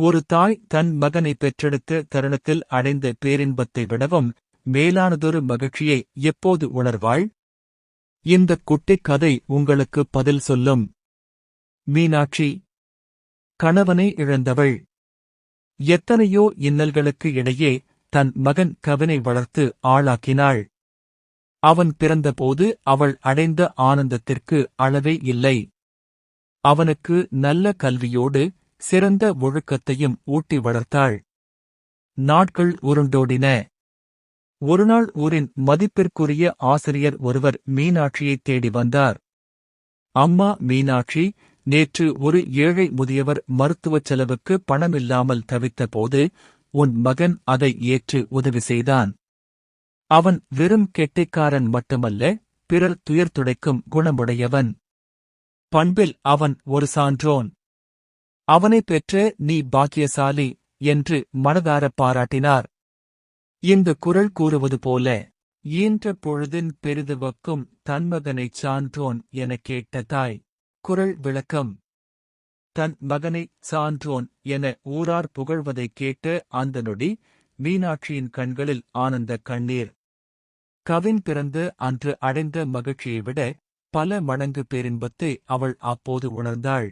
ஒரு தாய் தன் மகனை பெற்றெடுத்த தருணத்தில் அடைந்த பேரின்பத்தை விடவும் மேலானதொரு மகிழ்ச்சியை எப்போது உணர்வாள்? இந்தக் குட்டிக் கதை உங்களுக்கு பதில் சொல்லும். மீனாட்சி கணவனை இழந்தவள். எத்தனையோ இன்னல்களுக்கு இடையே தன் மகன் கவினை வளர்த்து ஆளாக்கினாள். அவன் பிறந்தபோது அவள் அடைந்த ஆனந்தத்திற்கு அளவே இல்லை. அவனுக்கு நல்ல கல்வியோடு சிறந்த ஒழுக்கத்தையும் ஊட்டி வளர்த்தாள். நாட்கள் உருண்டோடின. ஒருநாள் ஊரின் மதிப்பிற்குரிய ஆசிரியர் ஒருவர் மீனாட்சியைத் தேடி வந்தார். அம்மா மீனாட்சி, நேற்று ஒரு ஏழை முதியவர் மருத்துவச் செலவுக்கு பணமில்லாமல் தவித்தபோது உன் மகன் அதை ஏற்று உதவி செய்தான். அவன் வெறும் கெட்டிக்காரன் மட்டுமல்ல, பிறர் துயர் துடைக்கும் குணமுடையவன். பண்பில் அவன் ஒரு சான்றோன். அவனைப் பெற்ற நீ பாக்கியசாலி என்று மனதாரப் பாராட்டினார். இந்த குறள் கூறுவது போல, ஈன்ற பொழுதின் பெரிதுவக்கும் தன்மகனைச் சான்றோன் எனக் கேட்ட தாய். குறள் விளக்கம். தன் மகனைச் சான்றோன் என ஊரார் புகழ்வதைக் கேட்ட அந்த நொடி மீனாட்சியின் கண்களில் ஆனந்தக் கண்ணீர். கவின் பிறந்து அன்று அடைந்த மகிழ்ச்சியை விட பல மடங்கு பேரின்பத்தை அவள் அப்போது உணர்ந்தாள்.